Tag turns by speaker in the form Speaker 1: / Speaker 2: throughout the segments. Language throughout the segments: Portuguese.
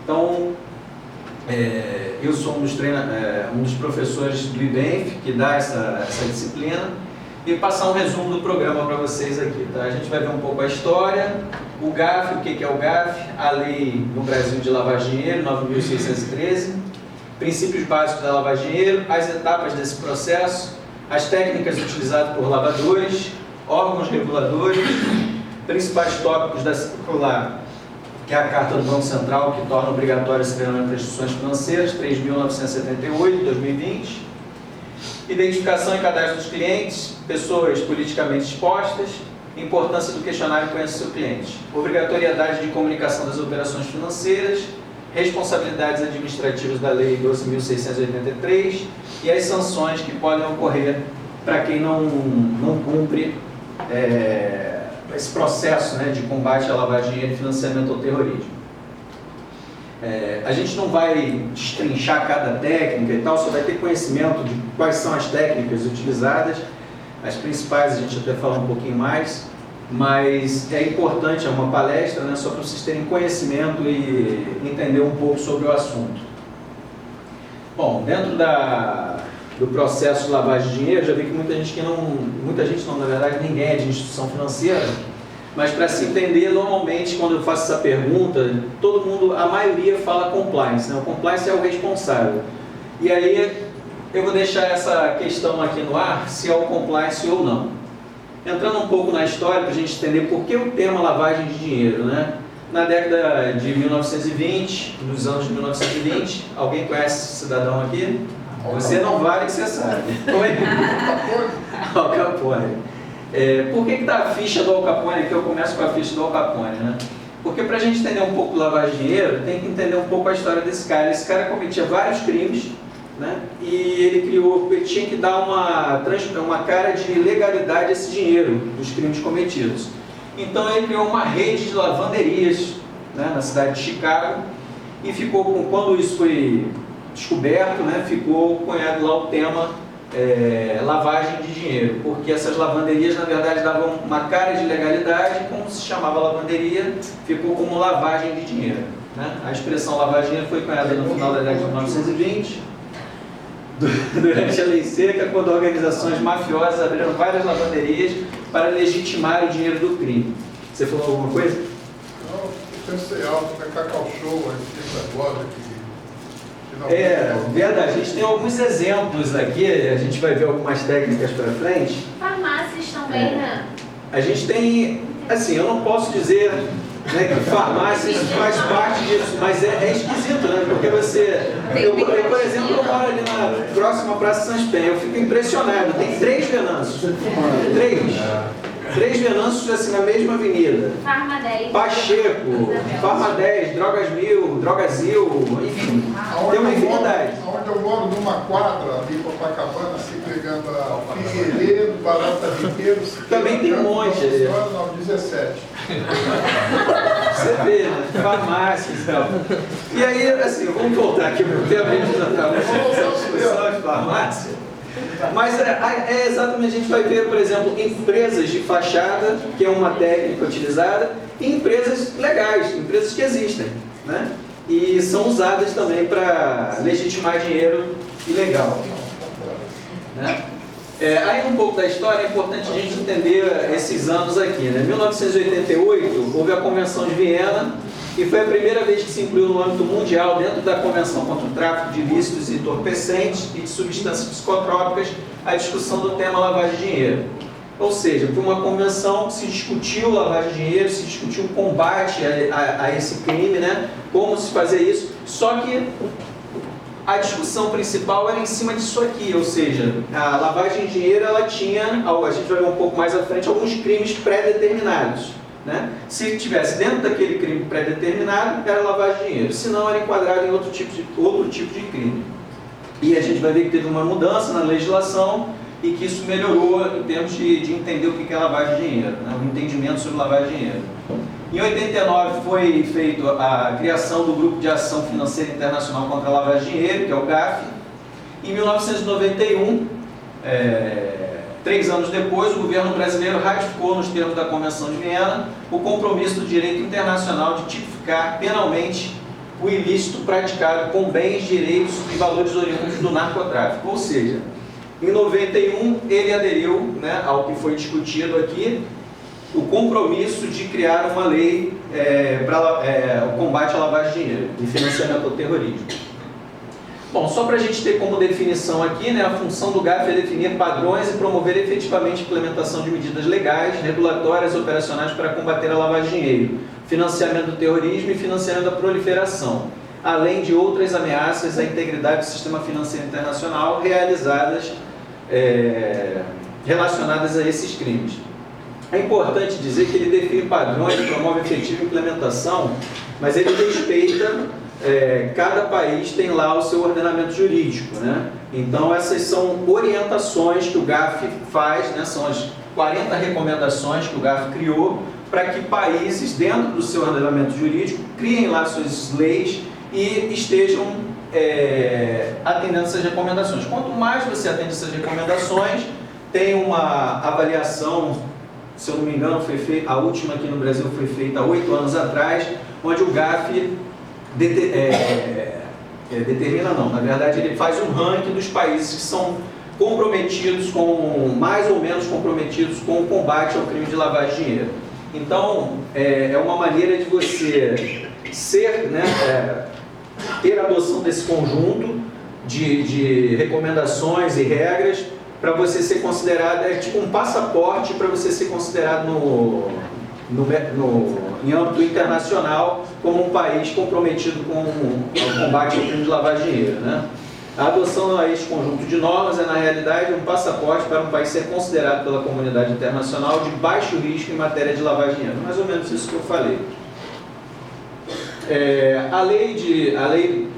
Speaker 1: Então, eu sou um dos professores do IBENF que dá essa disciplina, e passar um resumo do programa para vocês aqui. Tá? A gente vai ver um pouco a história, o GAF, o que é o GAF, a Lei no Brasil de Lavagem de Dinheiro, 9.613, princípios básicos da lavagem de dinheiro, as etapas desse processo, as técnicas utilizadas por lavadores, órgãos reguladores, principais tópicos da circular, que é a Carta do Banco Central, que torna obrigatório o severamento das instituições financeiras, 3.978, 2020, identificação e cadastro dos clientes, pessoas politicamente expostas, importância do questionário conhecer seu cliente, obrigatoriedade de comunicação das operações financeiras, responsabilidades administrativas da Lei 12.683 e as sanções que podem ocorrer para quem não cumpre esse processo, né, de combate à lavagem de dinheiro e financiamento ao terrorismo. A gente não vai destrinchar cada técnica e tal, só vai ter conhecimento de quais são as técnicas utilizadas. As principais a gente até fala um pouquinho mais, mas é importante, é uma palestra, né, só para vocês terem conhecimento e entender um pouco sobre o assunto. Bom, dentro do processo de lavagem de dinheiro, já vi que muita gente não, na verdade ninguém é de instituição financeira, mas para se entender, normalmente quando eu faço essa pergunta, todo mundo, a maioria fala compliance, né? O compliance é o responsável. E aí eu vou deixar essa questão aqui no ar, se é o compliance ou não. Entrando um pouco na história, para a gente entender por que o tema lavagem de dinheiro, né? Na década de 1920, nos anos de 1920, alguém conhece esse cidadão aqui? Você não vale que você sabe. Oi? Al Capone. Por que está a ficha do Al Capone aqui? Eu começo com a ficha do Al Capone, né? Porque para a gente entender um pouco lavagem de dinheiro, tem que entender um pouco a história desse cara. Esse cara cometia vários crimes, né? E ele tinha que dar uma cara de legalidade a esse dinheiro dos crimes cometidos. Então ele criou uma rede de lavanderias, né, na cidade de Chicago, e ficou quando isso foi descoberto, né, ficou cunhado lá o tema lavagem de dinheiro, porque essas lavanderias na verdade davam uma cara de legalidade, como se chamava lavanderia, ficou como lavagem de dinheiro, né? A expressão lavagem de dinheiro foi cunhada no final da década de 1920, durante a lei seca, quando organizações mafiosas abriram várias lavanderias para legitimar o dinheiro do crime. Você falou alguma coisa?
Speaker 2: Não, eu pensei alto, vai Cacau Show aqui agora.
Speaker 1: Verdade. A gente tem alguns exemplos aqui, a gente vai ver algumas técnicas para frente.
Speaker 3: Farmácias também, né?
Speaker 1: A gente tem, assim, eu não posso dizer, né, que farmácias faz parte disso, mas é esquisito, né? Porque eu, por exemplo, eu moro ali na próxima Praça Sans Penha, eu fico impressionado, tem 3 Venâncios. 3 Venâncios, assim, na mesma avenida.
Speaker 3: Farma 10.
Speaker 1: Pacheco, Farma 10, Drogas 1000, Drogazil, enfim, tem uma infinidade.
Speaker 2: Onde eu moro, numa quadra ali em Copacabana, se pegando a Figueiredo, Barata Ribeiro...
Speaker 1: Também tem um monte ali.
Speaker 2: 17.
Speaker 1: Você vê, né? Farmácias e tal. E aí, assim, vamos voltar aqui para o tema, a gente já estava nessa discussão de farmácia. Mas exatamente, a gente vai ver, por exemplo, empresas de fachada, que é uma técnica utilizada, e empresas legais, empresas que existem, né? E são usadas também para legitimar dinheiro ilegal, né? Aí um pouco da história, é importante a gente entender esses anos aqui, né? Em 1988, houve a Convenção de Viena, e foi a primeira vez que se incluiu no âmbito mundial, dentro da Convenção contra o Tráfico de Ilícitos e Entorpecentes e de Substâncias Psicotrópicas, a discussão do tema lavagem de dinheiro. Ou seja, foi uma convenção que se discutiu lavagem de dinheiro, se discutiu o combate a esse crime, né? Como se fazer isso, só que a discussão principal era em cima disso aqui, ou seja, a lavagem de dinheiro ela tinha, a gente vai ver um pouco mais à frente, alguns crimes pré-determinados, né? Se tivesse dentro daquele crime pré-determinado, era lavagem de dinheiro, senão era enquadrado em outro tipo de crime. E a gente vai ver que teve uma mudança na legislação e que isso melhorou em termos de entender o que é lavagem de dinheiro, né? O entendimento sobre lavagem de dinheiro. Em 89 foi feita a criação do Grupo de Ação Financeira Internacional contra a Lavagem de Dinheiro, que é o GAF. Em 1991, 3 anos depois, o governo brasileiro ratificou, nos termos da Convenção de Viena, o compromisso do direito internacional de tipificar penalmente o ilícito praticado com bens, direitos e valores oriundos do narcotráfico. Ou seja, em 91 ele aderiu, né, ao que foi discutido aqui, o compromisso de criar uma lei para o combate à lavagem de dinheiro e financiamento ao terrorismo. Bom, só para a gente ter como definição aqui, né, a função do GAF é definir padrões e promover efetivamente a implementação de medidas legais, regulatórias e operacionais para combater a lavagem de dinheiro, financiamento do terrorismo e financiamento da proliferação, além de outras ameaças à integridade do sistema financeiro internacional relacionadas a esses crimes. É importante dizer que ele define padrões e promove efetiva implementação, mas ele respeita, cada país tem lá o seu ordenamento jurídico, né? Então essas são orientações que o GAF faz, né? São as 40 recomendações que o GAF criou para que países, dentro do seu ordenamento jurídico, criem lá suas leis e estejam atendendo essas recomendações. Quanto mais você atende essas recomendações, tem uma avaliação, se eu não me engano, foi feita, a última aqui no Brasil foi feita há 8 anos atrás, onde o GAF determina não, na verdade ele faz um ranking dos países que são comprometidos mais ou menos comprometidos com o combate ao crime de lavagem de dinheiro. Então, é uma maneira de você ter a adoção desse conjunto de recomendações e regras para você ser considerado, é tipo um passaporte para você ser considerado em âmbito internacional como um país comprometido com o combate ao crime de lavagem de dinheiro, né? A adoção a este conjunto de normas é, na realidade, um passaporte para um país ser considerado pela comunidade internacional de baixo risco em matéria de lavagem de dinheiro. Mais ou menos isso que eu falei. A lei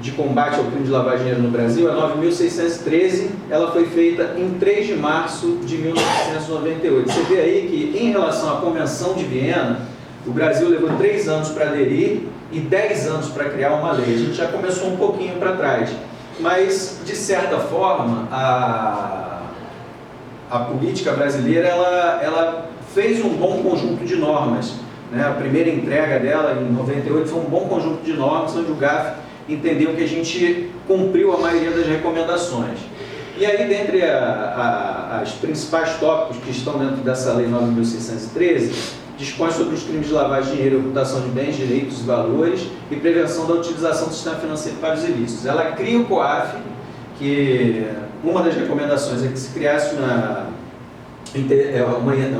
Speaker 1: de combate ao crime de lavagem de dinheiro no Brasil é 9.613, ela foi feita em 3 de março de 1998. Você vê aí que, em relação à Convenção de Viena, o Brasil levou 3 anos para aderir e 10 anos para criar uma lei. A gente já começou um pouquinho para trás, mas, de certa forma, a política brasileira ela fez um bom conjunto de normas. A primeira entrega dela, em 98, foi um bom conjunto de normas, onde o GAF entendeu que a gente cumpriu a maioria das recomendações. E aí, dentre as principais tópicos que estão dentro dessa Lei 9.613, dispõe sobre os crimes de lavagem de dinheiro, ocultação de bens, direitos e valores e prevenção da utilização do sistema financeiro para os ilícitos. Ela cria o COAF, que uma das recomendações é que se criasse uma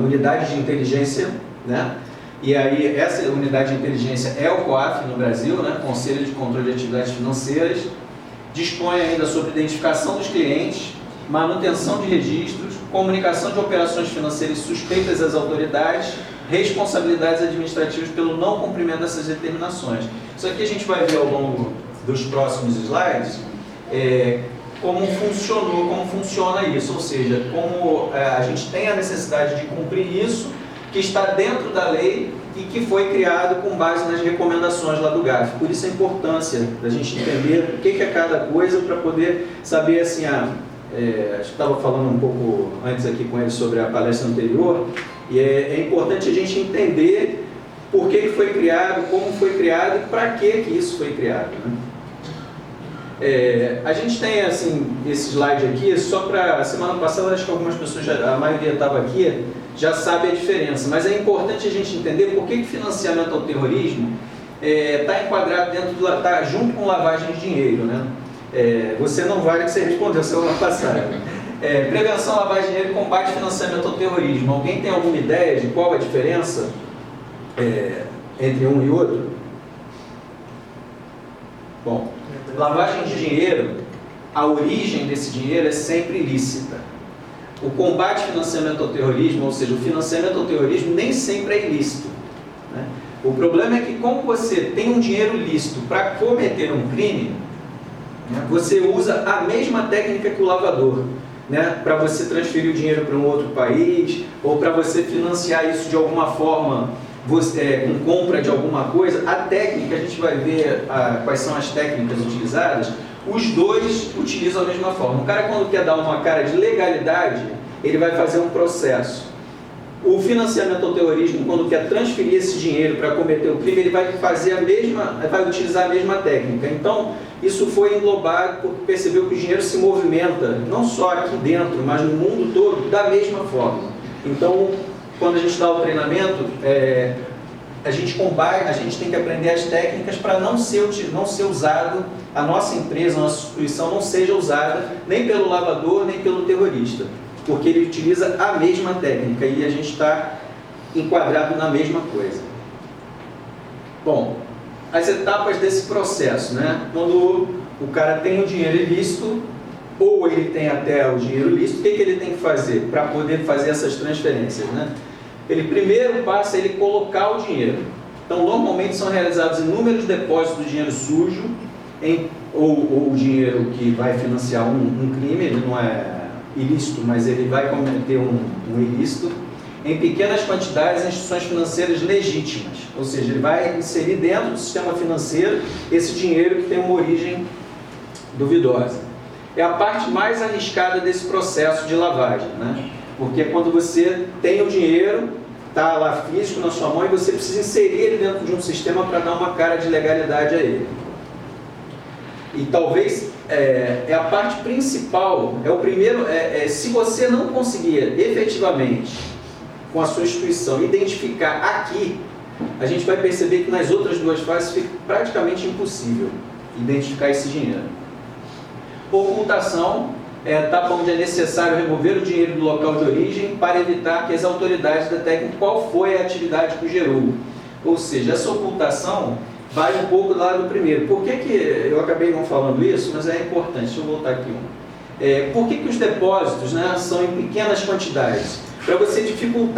Speaker 1: unidade de inteligência, né? E aí, essa unidade de inteligência é o COAF no Brasil, né? Conselho de Controle de Atividades Financeiras. Dispõe ainda sobre identificação dos clientes, manutenção de registros, comunicação de operações financeiras suspeitas às autoridades, responsabilidades administrativas pelo não cumprimento dessas determinações. Isso aqui a gente vai ver ao longo dos próximos slides, como funciona isso, ou seja, como a gente tem a necessidade de cumprir isso, que está dentro da lei e que foi criado com base nas recomendações lá do GAF. Por isso a importância da gente entender o que é cada coisa para poder saber assim, acho que estava falando um pouco antes aqui com ele sobre a palestra anterior, e é importante a gente entender por que ele foi criado, como foi criado e para que isso foi criado, né? A gente tem assim, esse slide aqui, só para semana passada, acho que algumas pessoas, a maioria estava aqui, já sabe a diferença, mas é importante a gente entender por que financiamento ao terrorismo está enquadrado está junto com lavagem de dinheiro, né? Você não vale que você respondeu semana passada. Prevenção, lavagem de dinheiro e combate financiamento ao terrorismo. Alguém tem alguma ideia de qual a diferença entre um e outro? Bom, lavagem de dinheiro, a origem desse dinheiro é sempre ilícita. O combate ao financiamento ao terrorismo, ou seja, o financiamento ao terrorismo nem sempre é ilícito, né? O problema é que, como você tem um dinheiro lícito para cometer um crime, né, você usa a mesma técnica que o lavador, né, para você transferir o dinheiro para um outro país, ou para você financiar isso de alguma forma, com compra de alguma coisa. A técnica, a gente vai ver quais são as técnicas utilizadas. Os dois utilizam a mesma forma. O cara, quando quer dar uma cara de legalidade, ele vai fazer um processo. O financiamento ao terrorismo, quando quer transferir esse dinheiro para cometer o crime, ele vai vai utilizar a mesma técnica. Então, isso foi englobado porque percebeu que o dinheiro se movimenta, não só aqui dentro, mas no mundo todo, da mesma forma. Então, quando a gente dá o treinamento, a gente tem que aprender as técnicas para não ser usado, a nossa empresa, a nossa instituição não seja usada nem pelo lavador, nem pelo terrorista, porque ele utiliza a mesma técnica e a gente está enquadrado na mesma coisa. Bom, as etapas desse processo, né? Quando o cara tem o dinheiro ilícito, ou ele tem até o dinheiro lícito, o que ele tem que fazer para poder fazer essas transferências, né? Ele primeiro passa ele colocar o dinheiro. Então, normalmente são realizados inúmeros depósitos do dinheiro sujo, ou o dinheiro que vai financiar um crime, ele não é ilícito, mas ele vai cometer um ilícito, em pequenas quantidades em instituições financeiras legítimas. Ou seja, ele vai inserir dentro do sistema financeiro esse dinheiro que tem uma origem duvidosa. É a parte mais arriscada desse processo de lavagem, né? Porque quando você tem o dinheiro, está lá físico na sua mão e você precisa inserir ele dentro de um sistema para dar uma cara de legalidade a ele. E talvez é a parte principal, é o primeiro, se você não conseguir efetivamente, com a sua instituição, identificar aqui, a gente vai perceber que nas outras duas fases fica praticamente impossível identificar esse dinheiro. Ocultação é a etapa onde é necessário remover o dinheiro do local de origem para evitar que as autoridades detectem qual foi a atividade que o gerou. Ou seja, essa ocultação vai um pouco do lado do primeiro. Por que eu acabei não falando isso, mas é importante, deixa eu voltar aqui por que os depósitos, né, são em pequenas quantidades? Para você dificultar